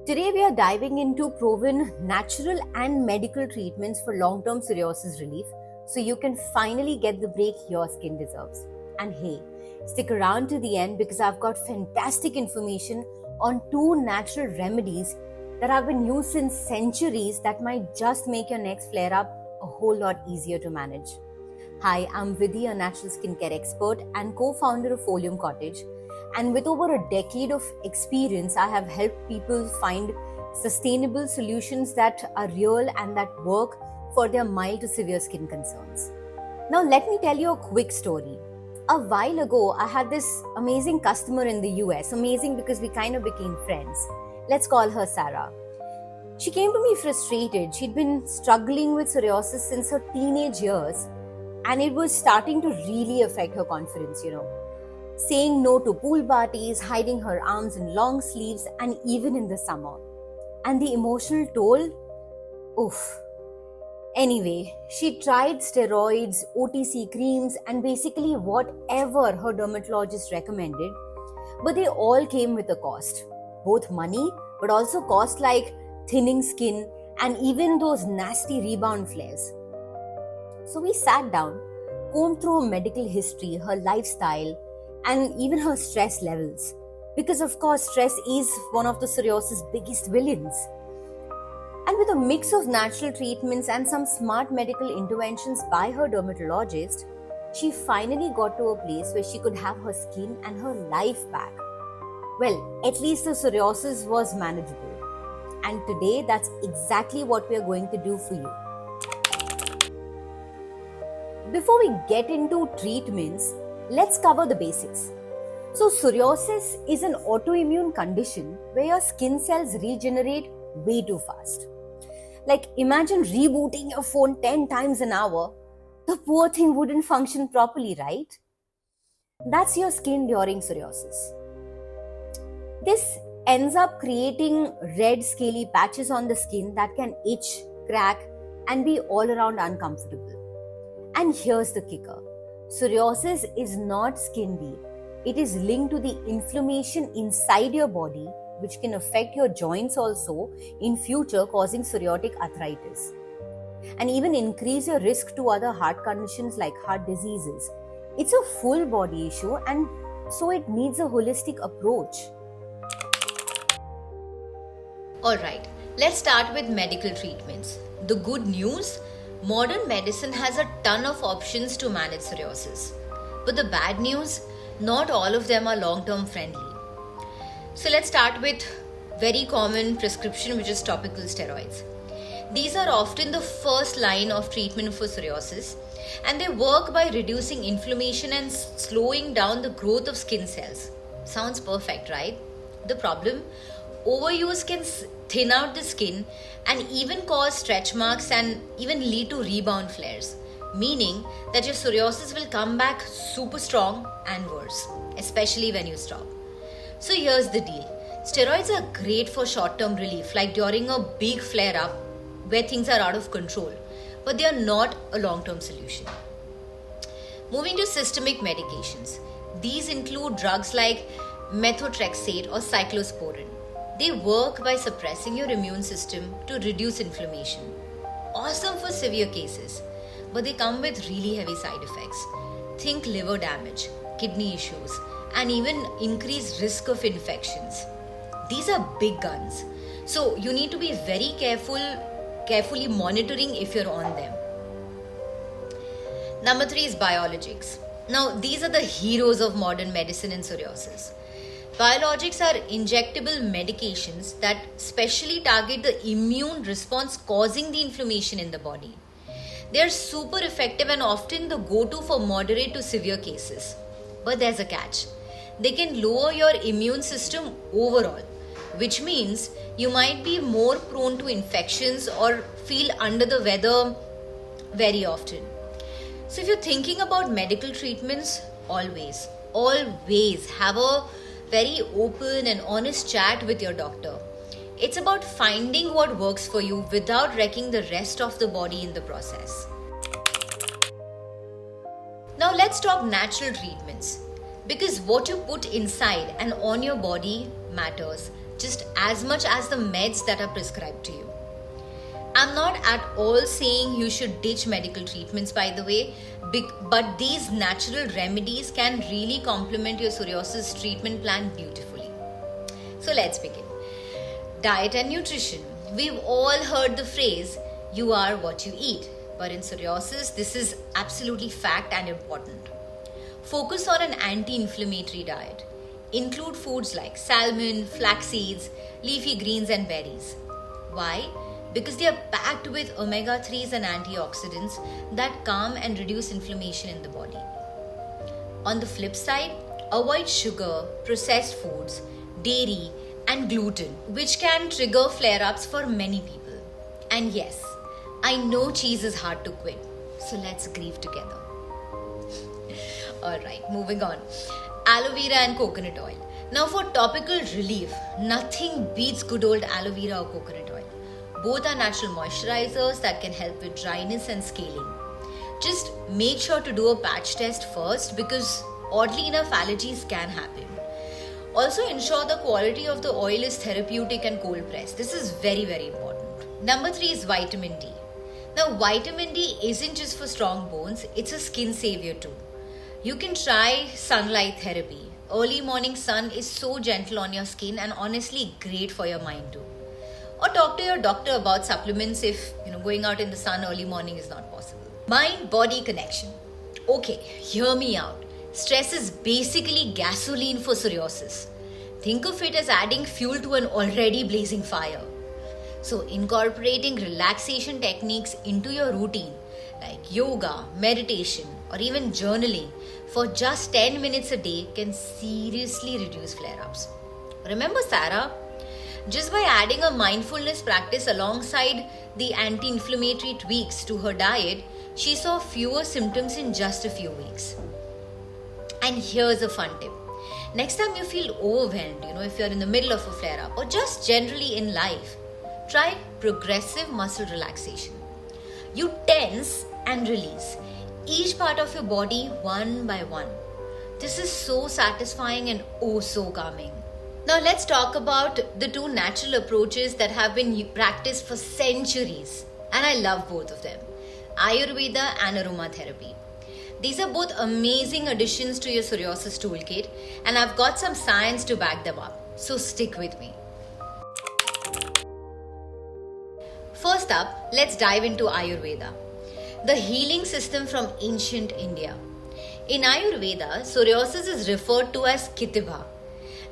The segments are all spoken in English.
Today we are diving into proven natural and medical treatments for long-term psoriasis relief so you can finally get the break your skin deserves. And hey, stick around to the end because I've got fantastic information on two natural remedies that have been used since centuries that might just make your next flare up a whole lot easier to manage. Hi, I'm Vidhi, a natural skincare expert and co-founder of Oleum Cottage. And with over a decade of experience, I have helped people find sustainable solutions that are real and that work for their mild to severe skin concerns. Now, let me tell you a quick story. A while ago, I had this amazing customer in the US. Amazing because we kind of became friends. Let's call her Sarah. She came to me frustrated. She'd been struggling with psoriasis since her teenage years, and it was starting to really affect her confidence. Saying no to pool parties, hiding her arms in long sleeves, and even in the summer. And the emotional toll? Oof. Anyway, she tried steroids, OTC creams, and basically whatever her dermatologist recommended, but they all came with a cost. Both money, but also cost like thinning skin and even those nasty rebound flares. So we sat down, combed through her medical history, her lifestyle, and even her stress levels. Because of course, stress is one of the psoriasis' biggest villains. And with a mix of natural treatments and some smart medical interventions by her dermatologist, she finally got to a place where she could have her skin and her life back. Well, at least the psoriasis was manageable. And today, that's exactly what we are going to do for you. Before we get into treatments, let's cover the basics. So, psoriasis is an autoimmune condition where your skin cells regenerate way too fast. Like, imagine rebooting your phone 10 times an hour. The poor thing wouldn't function properly, right? That's your skin during psoriasis. This ends up creating red, scaly patches on the skin that can itch, crack, and be all around uncomfortable. And here's the kicker. Psoriasis is not skin deep. It is linked to the inflammation inside your body, which can affect your joints also in future, causing psoriatic arthritis. And even increase your risk to other heart conditions like heart diseases. It's a full body issue, and so it needs a holistic approach. Alright, let's start with medical treatments. The good news? Modern medicine has a ton of options to manage psoriasis. But the bad news? Not all of them are long-term friendly. So let's start with very common prescription, which is topical steroids. These are often the first line of treatment for psoriasis, and they work by reducing inflammation and slowing down the growth of skin cells. Sounds perfect, right? The problem? Overuse can thin out the skin and even cause stretch marks and even lead to rebound flares, meaning that your psoriasis will come back super strong and worse, especially when you stop. So here's the deal. Steroids are great for short-term relief, like during a big flare-up where things are out of control, but they are not a long-term solution. Moving to systemic medications. These include drugs like methotrexate or cyclosporin. They work by suppressing your immune system to reduce inflammation. Awesome for severe cases, but they come with really heavy side effects. Think liver damage, kidney issues, and even increased risk of infections. These are big guns, so you need to be very carefully monitoring if you're on them. Number 3 is biologics. Now, these are the heroes of modern medicine in psoriasis. Biologics are injectable medications that specially target the immune response causing the inflammation in the body. They are super effective and often the go-to for moderate to severe cases. But there's a catch. They can lower your immune system overall, which means you might be more prone to infections or feel under the weather very often. So if you're thinking about medical treatments, always have a very open and honest chat with your doctor. It's about finding what works for you without wrecking the rest of the body in the process. Now let's talk natural treatments, because what you put inside and on your body matters just as much as the meds that are prescribed to you. I'm not at all saying you should ditch medical treatments, by the way, but these natural remedies can really complement your psoriasis treatment plan beautifully. So let's begin. Diet and nutrition. We've all heard the phrase, you are what you eat. But in psoriasis, this is absolutely fact and important. Focus on an anti-inflammatory diet. Include foods like salmon, flax seeds, leafy greens and berries. Why? Because they are packed with omega-3s and antioxidants that calm and reduce inflammation in the body. On the flip side, avoid sugar, processed foods, dairy, and gluten, which can trigger flare-ups for many people. And yes, I know cheese is hard to quit, so let's grieve together. Alright, moving on. Aloe vera and coconut oil. Now for topical relief, nothing beats good old aloe vera or coconut oil. Both are natural moisturizers that can help with dryness and scaling. Just make sure to do a patch test first because oddly enough allergies can happen. Also ensure the quality of the oil is therapeutic and cold pressed. This is very, very important. Number 3 is vitamin D. Now vitamin D isn't just for strong bones, it's a skin savior too. You can try sunlight therapy. Early morning sun is so gentle on your skin and honestly great for your mind too. Or talk to your doctor about supplements if going out in the sun early morning is not possible. Mind-body connection. Okay, hear me out. Stress is basically gasoline for psoriasis. Think of it as adding fuel to an already blazing fire. So incorporating relaxation techniques into your routine like yoga, meditation, or even journaling for just 10 minutes a day can seriously reduce flare-ups. Remember Sarah? Just by adding a mindfulness practice alongside the anti-inflammatory tweaks to her diet, she saw fewer symptoms in just a few weeks. And here's a fun tip. Next time you feel overwhelmed, if you're in the middle of a flare-up or just generally in life, try progressive muscle relaxation. You tense and release each part of your body one by one. This is so satisfying and oh so calming. Now let's talk about the two natural approaches that have been practiced for centuries, and I love both of them, Ayurveda and aromatherapy. These are both amazing additions to your psoriasis toolkit, and I've got some science to back them up, so stick with me. First up, let's dive into Ayurveda, the healing system from ancient India. In Ayurveda, psoriasis is referred to as kitibha,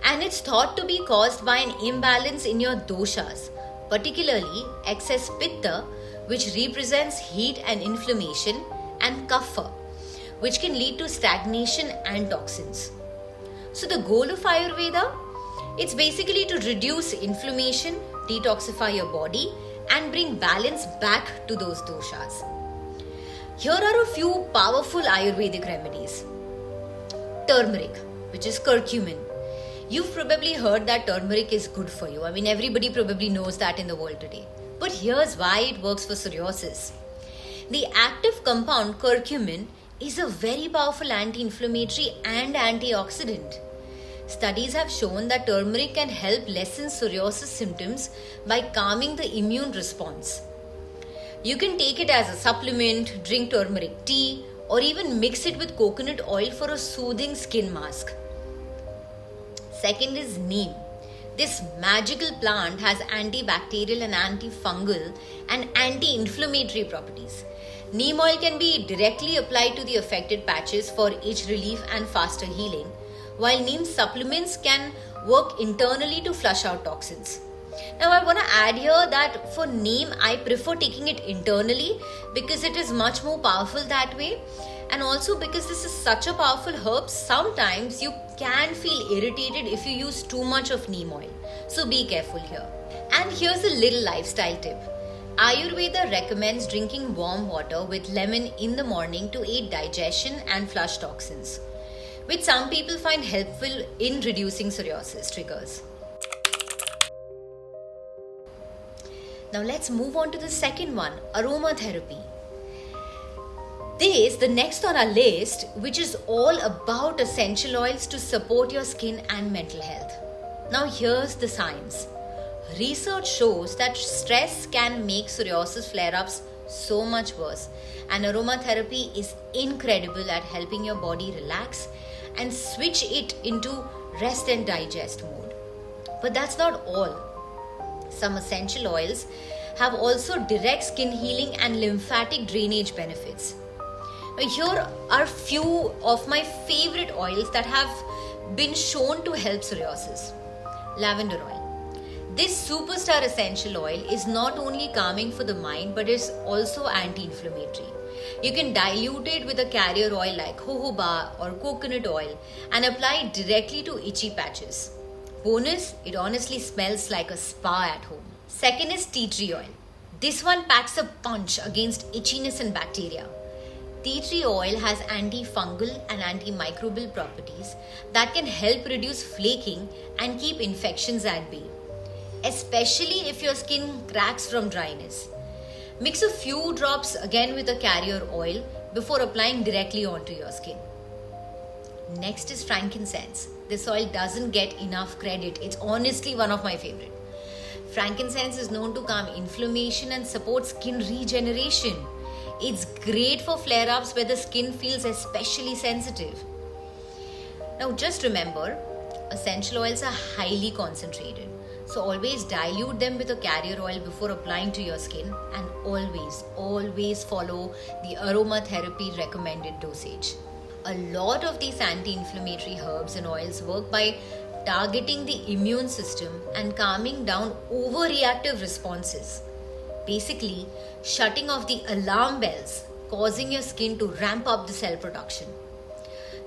and it's thought to be caused by an imbalance in your doshas, particularly excess pitta, which represents heat and inflammation, and kapha, which can lead to stagnation and toxins. So the goal of Ayurveda, it's basically to reduce inflammation, detoxify your body, and bring balance back to those doshas. Here are a few powerful Ayurvedic remedies. Turmeric, which is curcumin. You've probably heard that turmeric is good for you. Everybody probably knows that in the world today. But here's why it works for psoriasis. The active compound curcumin is a very powerful anti-inflammatory and antioxidant. Studies have shown that turmeric can help lessen psoriasis symptoms by calming the immune response. You can take it as a supplement, drink turmeric tea, or even mix it with coconut oil for a soothing skin mask. Second is neem. This magical plant has antibacterial and antifungal and anti-inflammatory properties. Neem oil can be directly applied to the affected patches for itch relief and faster healing, while neem supplements can work internally to flush out toxins. Now I want to add here that for neem, I prefer taking it internally because it is much more powerful that way. And also because this is such a powerful herb, sometimes you can feel irritated if you use too much of neem oil. So be careful here. And here's a little lifestyle tip. Ayurveda recommends drinking warm water with lemon in the morning to aid digestion and flush toxins, which some people find helpful in reducing psoriasis triggers. Now let's move on to the second one, aromatherapy. The next on our list, which is all about essential oils to support your skin and mental health. Now here's the science. Research shows that stress can make psoriasis flare-ups so much worse, and aromatherapy is incredible at helping your body relax and switch it into rest and digest mode. But that's not all. Some essential oils have also direct skin healing and lymphatic drainage benefits. Now, here are few of my favorite oils that have been shown to help psoriasis. Lavender oil. This superstar essential oil is not only calming for the mind but is also anti-inflammatory. You can dilute it with a carrier oil like jojoba or coconut oil and apply it directly to itchy patches. Bonus, it honestly smells like a spa at home. Second is tea tree oil. This one packs a punch against itchiness and bacteria. Tea tree oil has antifungal and antimicrobial properties that can help reduce flaking and keep infections at bay, especially if your skin cracks from dryness. Mix a few drops again with a carrier oil before applying directly onto your skin. Next is frankincense. This oil doesn't get enough credit. It's honestly one of my favorite. Frankincense is known to calm inflammation and support skin regeneration. It's great for flare-ups where the skin feels especially sensitive. Now just remember, essential oils are highly concentrated. So always dilute them with a carrier oil before applying to your skin, and always follow the aromatherapy recommended dosage. A lot of these anti-inflammatory herbs and oils work by targeting the immune system and calming down overreactive responses. Basically, shutting off the alarm bells, causing your skin to ramp up the cell production.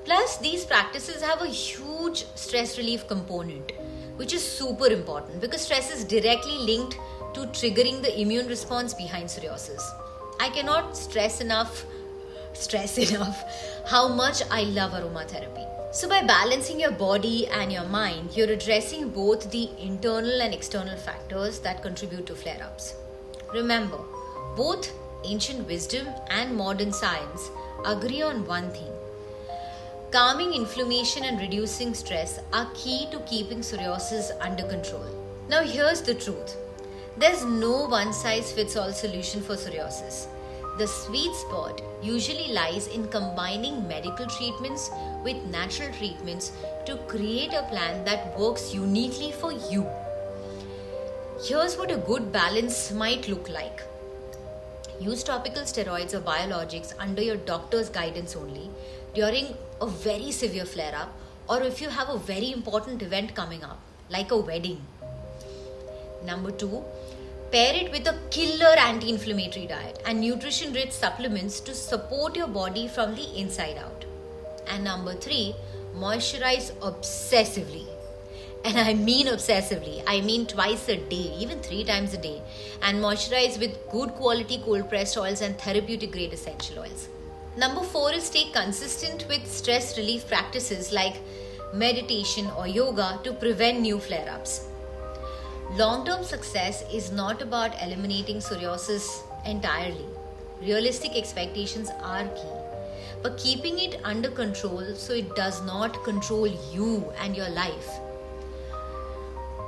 Plus, these practices have a huge stress relief component, which is super important because stress is directly linked to triggering the immune response behind psoriasis. I cannot stress enough how much I love aromatherapy. So by balancing your body and your mind, you're addressing both the internal and external factors that contribute to flare-ups. Remember, both ancient wisdom and modern science agree on one thing. Calming inflammation and reducing stress are key to keeping psoriasis under control. Now here's the truth. There's no one-size-fits-all solution for psoriasis. The sweet spot usually lies in combining medical treatments with natural treatments to create a plan that works uniquely for you. Here's what a good balance might look like. Use topical steroids or biologics under your doctor's guidance only during a very severe flare-up, or if you have a very important event coming up, like a wedding. Number 2, pair it with a killer anti-inflammatory diet and nutrition-rich supplements to support your body from the inside out. And number 3, moisturize obsessively. And I mean obsessively. I mean twice a day, even 3 times a day. And moisturize with good quality cold pressed oils and therapeutic grade essential oils. Number 4 is stay consistent with stress relief practices like meditation or yoga to prevent new flare-ups. Long-term success is not about eliminating psoriasis entirely. Realistic expectations are key, but keeping it under control so it does not control you and your life.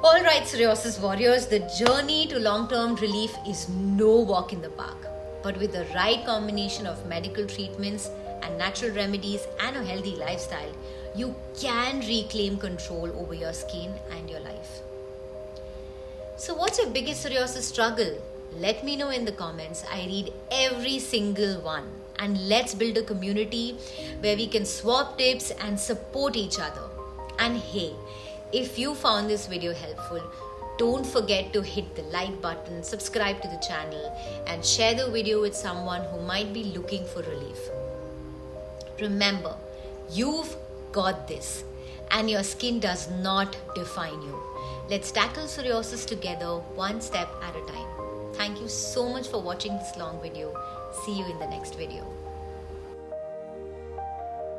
Alright, psoriasis warriors, the journey to long-term relief is no walk in the park. But with the right combination of medical treatments and natural remedies and a healthy lifestyle, you can reclaim control over your skin and your life. So what's your biggest psoriasis struggle? Let me know in the comments. I read every single one. And let's build a community where we can swap tips and support each other. And hey, if you found this video helpful, don't forget to hit the like button, subscribe to the channel, and share the video with someone who might be looking for relief. Remember, you've got this, and your skin does not define you. Let's tackle psoriasis together, one step at a time. Thank you so much for watching this long video. See you in the next video.